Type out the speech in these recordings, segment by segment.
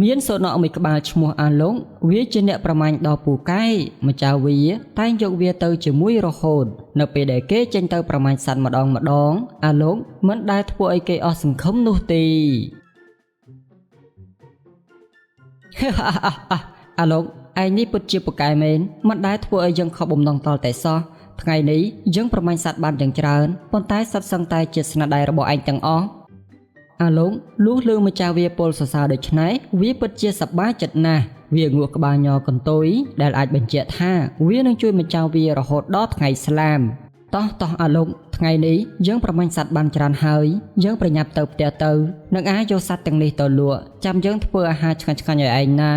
មានសូនអមួយក្បាលឈ្មោះអាឡុងវាជាអ្នកប្រមាញ់ដល់ពូកែម្ចាស់វាតែងយកវាទៅជាមួយរហូតនៅពេលដែលគេចេញទៅប្រមាញ់សត្វម្ដងអាឡុងមិនដែលធ្វើឲ្យគេអស់សង្ឃឹមនោះទេអាឡុងឯងនេះពិតជាពូកែមែនមិនដែលធ្វើឲ្យយើងខកបំណងតតែសោះថ្ងៃនេះយើងប្រមាញ់សត្វបានយ៉ាងច្រើនប៉ុន្តែសត្វសឹងតែជាស្នាដៃរបស់ឯងទាំងអស់អាឡុងលុះលើម្ចាស់វាពលសរសើរដូច្នេះវាពិតជាសប្បាយចិត្តណាស់វាងក់ក្បាលញ័រកន្ទុយដែលអាចបញ្ជាក់ថាវានឹងជួយម្ចាស់វារហូតដល់ថ្ងៃស្លាមតោះអាឡុងថ្ងៃនេះយើងប្រមាញ់សត្វបានច្រើនហើយយើងប្រញាប់ទៅផ្ទះទៅនឹងអាចយកសត្វទាំងនេះទៅលក់ចាំយើងធ្វើអាហារឆ្ងាញ់ៗឲ្យឯងណា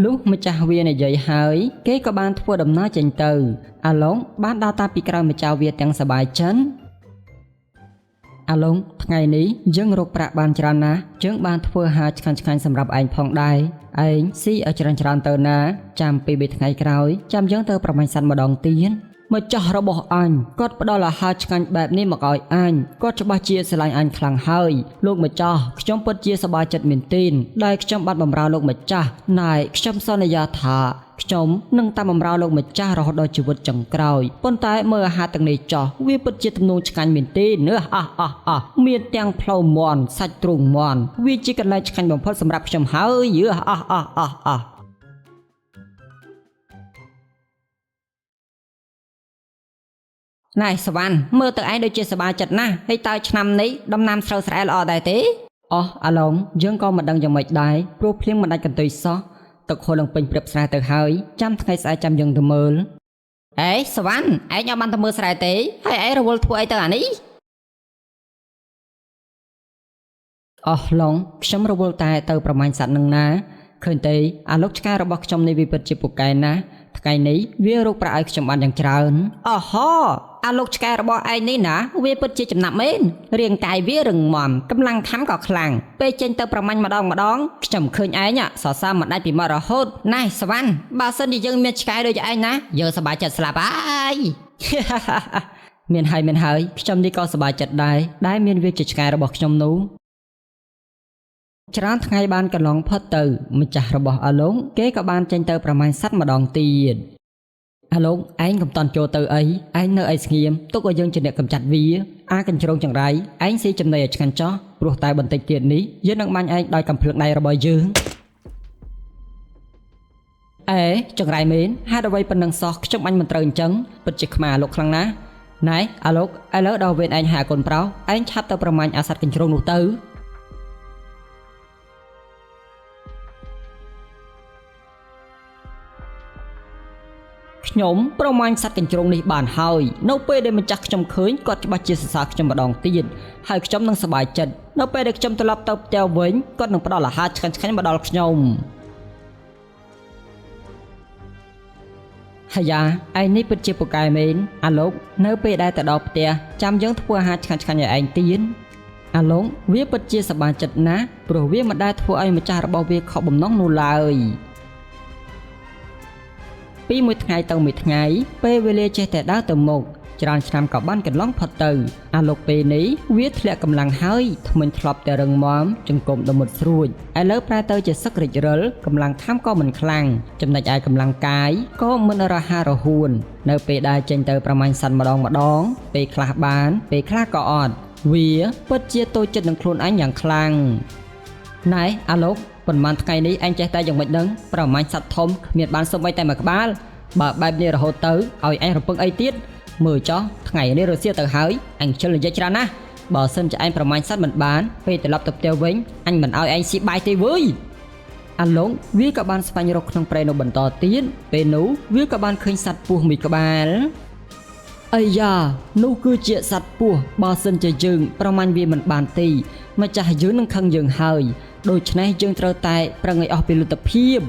លុះម្ចាស់វានិយាយហើយគេក៏បានធ្វើដំណើរចេញទៅអាឡុងបានដើរតាមពីក្រោយម្ចាស់វាទាំងសប្បាយចិត្តអាឡុងថ្ងៃនេះយើងរកប្រាក់បានច្រើនណាស់យើងបានធ្វើអាហារឆ្ងាញ់ៗសម្រាប់ឯងផងដែរឯងស៊ីឲ្យច្រើនទៅណាចាំពី3ថ្ងៃក្រោយចាំយើងទៅប្រមាញ់សត្វម្ដងទៀតម្ចាស់របស់អញគាត់ផ្ដល់អាហារឆ្ងាញ់បែបនេះមកឲ្យអញគាត់ច្បាស់ជាស្រឡាញ់អញខ្លាំងហើយលោកម្ចាស់ខ្ញុំពិតជាសប្បាយចិត្តមែនទែនដែលខ្ញុំបានបម្រើលោកម្ចាស់ណែខ្ញុំសន្យាថាខ្ញុំនឹងតាមបម្រើលោកម្ចាស់រហូតដល់ជីវិតចុងក្រោយប៉ុន្តែមើលអាហារទាំងនេះចោះវាពិតជាទំនងឆ្ងាញ់មែនទែនមានទាំងផ្លូវមាន់សាច់ទ្រូងមាន់វាជាកន្លែងឆ្ងាញ់បំផុតសម្រាប់ខ្ញុំហើយណែសវណ្ណមើលទៅឯងដូចជាសប្បាយចិត្តណាស់ហើយតើឆ្នាំនេះដំណាំស្រូវស្រែល្អដែរទេអាឡុងយើងក៏មិនដឹងយ៉ាងម៉េចដែរព្រោះភ្លៀងមិនដាច់កន្ទុយសោះទឹកហូរឡើងពេញព្រឹបស្រែទៅហើយចាំថ្ងៃស្អែកចាំយើងទៅមើលសវណ្ណឯងអត់បានទៅមើលស្រែទេហើយឯងរវល់ធ្វើអីទៅអានេះឡុងខ្ញុំរវល់តែទៅប្រមាញ់សត្វនឹងណាឃើញទេអាលោកឆ្កែរបស់ខ្ញុំនេះវាពិតជាពូកែណាស់ថ្ងៃនេះវារកប្រាក់ឲ្យខ្ញុំបានយ៉ាងច្រើនអាលោកឆ្កែរបស់ឯងនេះណាវាពិតជាចំណាប់មែនរាងកាយវារឹងមាំកម្លាំងខាំក៏ខ្លាំងពេលចេញទៅប្រមាញ់ម្ដងខ្ញុំឃើញឯងសរសើរមិនដាច់ពីមាត់រហូតណែសវណ្ណបើសិនជាយើងមានឆ្កែដូចឯងណាយើងសប្បាយចិត្តស្លាប់ហើយមានហើយខ្ញុំនេះក៏សប្បាយចិត្តដែរមានវាជាឆ្កែរបស់ខ្ញុំនោះច្រើនថ្ងៃបានកន្លងផុតទៅម្ចាស់របស់អាឡុងគេក៏បានចេញទៅប្រមាញ់សត្វម្ដងទៀតអាឡុងឯងកុំតន់ចូលទៅអីឯងនៅឯស្ងៀមទុកឲ្យយើងជាអ្នកកម្ចាត់វាកញ្ជ្រោងចង្រៃឯងស៊ីចំណីឲ្យឆ្ងាញ់ចោះព្រោះតែបន្តិចទៀតនេះយើងនឹងបាញ់ឯងដោយកំភ្លើងដៃរបស់យើងចង្រៃមែនហេតុអ្វីប៉ុណ្ណឹងសោះខ្ញុំបាញ់មិនត្រូវអញ្ចឹងពិតជាខ្មាស់អាឡុកខ្លាំងណាស់ណែអាឡុកឥឡូវដល់វេនឯងហាកូនប្រុសឯងឆាប់ទៅប្រមាញ់អាសត្វកញ្ជ្រោងនោះទៅខ្ញុំប្រមាញ់សត្វកញ្ជ្រោងនេះបានហើយនៅពេលដែលម្ចាស់ខ្ញុំឃើញគាត់ច្បាស់ជាសរសើរខ្ញុំម្ដងទៀតហើយខ្ញុំនឹងសប្បាយចិត្តនៅពេលដែលខ្ញុំត្រឡប់ទៅផ្ទះវិញគាត់នឹងផ្ដល់អាហារឆ្ងាញ់ៗមកដល់ខ្ញុំហើយឯងនេះពិតជាពូកែមែនអាឡុកនៅពេលដែលទៅដល់ផ្ទះចាំយើងធ្វើអាហារឆ្ងាញ់ៗឲ្យឯងទៀតអាឡុងវាពិតជាសប្បាយចិត្តណាស់ព្រោះវាមិនដែលធ្វើឲ្យម្ចាស់របស់វាខកបំណងនោះឡើយពីមួយថ្ងៃទៅមួយថ្ងៃពេលវេលាចេះតែដើរទៅមុខច្រើនឆ្នាំក៏បានកន្លងផុតទៅអាឡុកពេលនេះវាធ្លាក់កម្លាំងហើយធ្មេញធ្លាប់តែរឹងមាំចង្គមដមុតស្រួចឥឡូវប្រែទៅជាសឹករិចរិលកម្លាំងខាំក៏មិនខ្លាំងចំណុចឯកម្លាំងកាយក៏មិនរហ័សរហួននៅពេលដែលចេញទៅប្រមាញ់សត្វម្ដងពេលខ្លះបានពេលខ្លះក៏អត់វាពិតជាតូចចិត្តនឹងខ្លួនអញយ៉ាងខ្លាំងណែអាឡុកប៉ុន្មានថ្ងៃនេះឯងចេះតែយ៉ាងម៉េចដឹងប្រមាញ់សត្វធំគ្មានបានសូម្បីតែមួយក្បាលបើបែបនេះរហូតទៅឲ្យឯងរំពឹងអីទៀតមើលចោះថ្ងៃនេះរសៀលទៅហើយអញខ្ជិលនិយាយច្រើនណាស់បើសិនជាឯងប្រមាញ់សត្វមិនបានពេលត្រឡប់ទៅផ្ទះវិញអញមិនឲ្យឯងស៊ីបាយទេវើយអាឡុងវាក៏បានស្វែងរកក្នុងព្រៃនោះបន្តទៀតពេលនោះវាក៏បានឃើញសត្វពស់មួយក្បាលអាយ៉ានោះគឺជាសត្វពស់បើសិនជាយើងប្រមាញ់វាមិនបានទេម្ចាស់យើងនឹងខឹងយើងហើយដូច្នេះយើងត្រូវតែប្រឹងឲ្យអស់ពីលទ្ធភាព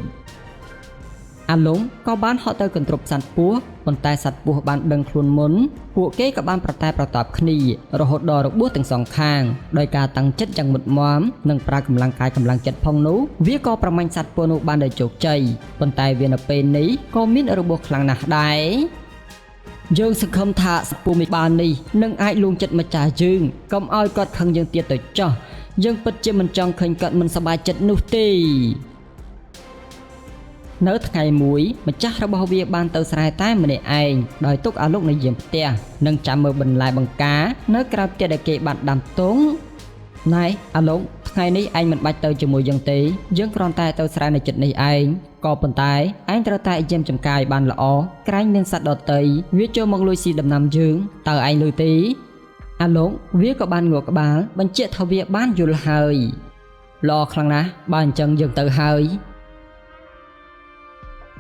អាឡុងក៏បានហត់ទៅកន្ទ្រប់សត្វពស់ប៉ុន្តែសត្វពស់បានដឹងខ្លួនមុនពួកគេក៏បានប្រតបគ្នារហូតដល់របួសទាំងសងខាងដោយការតាំងចិត្តយ៉ាងមុតមាំនិងប្រើកម្លាំងកាយកម្លាំងចិត្តផងនោះវាក៏ប្រមាញ់សត្វពស់នោះបានដោយជោគជ័យប៉ុន្តែវានៅពេលនេះក៏មានរបួសខ្លាំងណាស់ដែរ យើងសង្ឃឹមថាសពុំមីបាននេះនឹងអាចលួងចិត្តម្ចាស់យើងកុំឲ្យគាត់ខឹងយើងទៀតទៅចោះយើងពិតជាមិនចង់ឃើញគាត់មិនសប្បាយចិត្តនោះទេនៅថ្ងៃមួយម្ចាស់របស់វាបានទៅស្រែតែម្នាក់ឯងដោយទុកអាលោកនៅយាមផ្ទះនិងចាំមើលបន្លែបង្ការនៅក្រៅផ្ទះដែលគេបានដាំទងណែអាលោកថ្ងៃនេះឯងមិនបាច់ទៅជាមួយយើងទេយើងគ្រាន់តែទៅស្រែនៅចិត្តនេះឯងក៏ប៉ុន្តែឯងត្រូវតែយាមចំការឲ្យបានល្អក្រែងមានសត្វដតីវាចូលមកលួចស៊ីដំណាំយើងតើឯងលឺទេអាលោកវាក៏បានងក់ក្បាលបញ្ជាក់ថាវាបានយល់ហើយល្អខ្លាំងណាស់បើអញ្ចឹងយើងទៅហើយ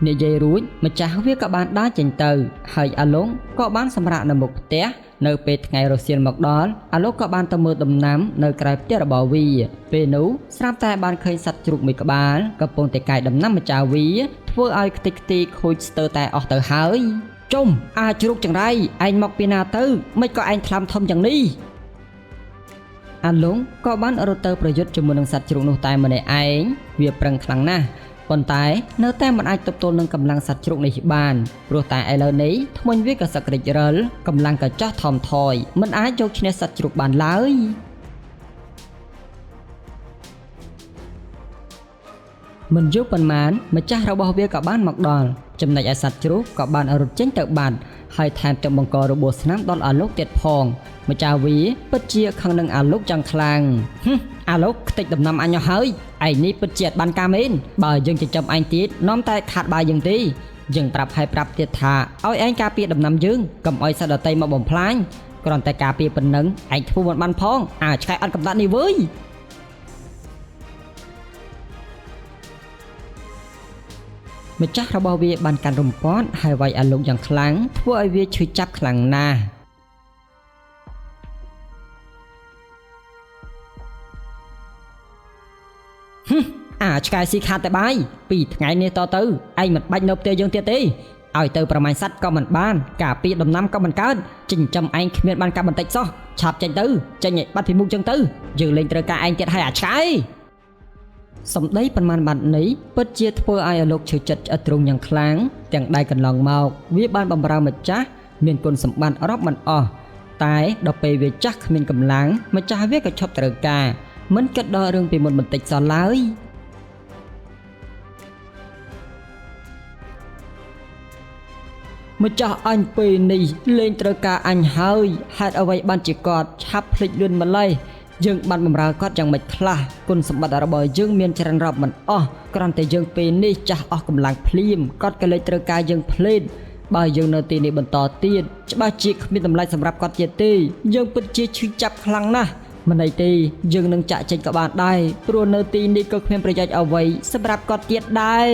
និយាយរួចម្ចាស់វាក៏បានដើរចេញទៅហើយអាឡុងក៏បានសម្រាកនៅមុខផ្ទះនៅពេលថ្ងៃរសៀលមកដល់អាឡុងក៏បានទៅមើលដំណាំនៅក្រៅផ្ទះរបស់វាពេលនោះស្រាប់តែបានឃើញសត្វជ្រូកមួយក្បាលកំពុងតែកាយដំណាំម្ចាស់វាធ្វើឲ្យខ្ទេចខ្ទីខូចស្ទើរតែអស់ទៅហើយចុំអាចជ្រូកចង្រៃឯងមកពីណាទៅមិនក៏ឯងថ្លាំធំយ៉ាងនេះអាឡុងក៏បានរត់ទៅប្រយុទ្ធជាមួយនឹងសត្វជ្រូកនោះតែម្នាក់ឯងវាប្រឹងខ្លាំងណាស់ប៉ុន្តែនៅតែមិនអាចទប់ទល់នឹងកម្លាំងសត្វជ្រូកនេះបានព្រោះតែឥឡូវនេះធ្មេញវាក៏សឹករិចរិលកម្លាំងក៏ចោះថមថយមិនអាចយកឈ្នះសត្វជ្រូកបានឡើយមិនយូរប៉ុន្មានម្ចាស់របស់វាក៏បានមកដល់ចំណែកឯសត្វជ្រូកក៏បានរត់ចេញទៅបាត់ហើយថែមទាំងបង្ករបួសស្នាមដល់អាឡុកទៀតផងម្ចាស់វាពិតជាខឹងនឹងអាឡុកយ៉ាងខ្លាំងអាឡុកខ្ទេចដំណាំអញហើយឯងនេះពិតជាអត់បានការមែនបើយើងចិញ្ចឹមឯងទៀតនាំតែខាតបាយយើងទេយើងប្រាប់ឲ្យប្រាប់ទៀតថាឲ្យឯងការពារដំណាំយើងកុំឲ្យសត្វដតីមកបំផ្លាញគ្រាន់តែការពារប៉ុណ្ណឹងឯងធ្វើមិនបានផងឆ្កែអត់កំដាត់នេះវើយម្ចាស់របស់វាបានកាន់រំពាត់ហើយវាយអាឡុកយ៉ាងខ្លាំងធ្វើឲ្យវាឈឺចាប់ខ្លាំងណាស់ឆ្កែស៊ីខាតតែបាយពីថ្ងៃនេះតទៅឯងមិនបាច់នៅផ្ទះយើងទៀតទេឲ្យទៅប្រមាញ់សត្វក៏មិនបានការពារដំណាំក៏មិនកើតចិញ្ចឹមឯងគ្មានបានការបន្តិចសោះឆាប់ចេញទៅចេញឲ្យបាត់ពីមុខចឹងទៅយើងលេងត្រូវការឯងទៀតហើយឆ្កែសំដីប៉ុន្មានបាត់នេះពិតជាធ្វើឲ្យអាឡុកឈឺចិត្តឆ្អឹតទ្រូងយ៉ាងខ្លាំងទាំងដៃកន្លងមកវាបានបំរើម្ចាស់មានគុណសម្បត្តិរាប់មិនអស់តែដល់ពេលវាចាស់គ្មានកម្លាំងម្ចាស់វាក៏ឈប់ត្រូវការមិនគិតដល់រឿងពីមុនបន្តិចសោះឡើយម្ចាស់អញពេលនេះលេងត្រូវការអញហើយហេតុអ្វីបានជាគាត់ឆាប់ភ្លេចលឿនម្លេះយើងបានបម្រើគាត់យ៉ាងម៉េចខ្លះគុណសម្បត្តិរបស់យើងមានច្រើនរាប់មិនអស់គ្រាន់តែយើងពេលនេះចាស់អស់កម្លាំងភ្លាមគាត់ក៏លេចត្រូវការយើងភ្លេតបើយើងនៅទីនេះបន្តទៀតច្បាស់ជាគ្មានតម្លៃសម្រាប់គាត់ទៀតទេយើងពិតជាឈឺចាប់ខ្លាំងណាស់មិនអីទេយើងនឹងចាក់ចេញក៏បានដែរព្រោះនៅទីនេះក៏គ្មានប្រយោជន៍អ្វីសម្រាប់គាត់ទៀតដែរ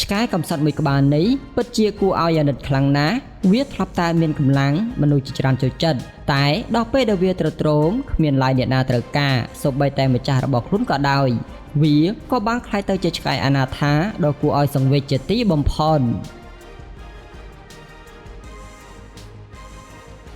ឆ្កែកំសត់មួយក្បាលនេះពិតជាគួរឲ្យអាណិតខ្លាំងណាស់វាធ្លាប់តែមានកម្លាំងមនុស្សជាច្រើនចូលចិត្តតែដល់ពេលដែលវាត្រត្រងគ្មានឡាយអ្នកណាត្រូវការសូម្បីតែម្ចាស់របស់ខ្លួនក៏ដោយវាក៏បានខ្លាយទៅជាឆ្កែអនាថាដ៏គួរឲ្យសង្វេគជាទីបំផុត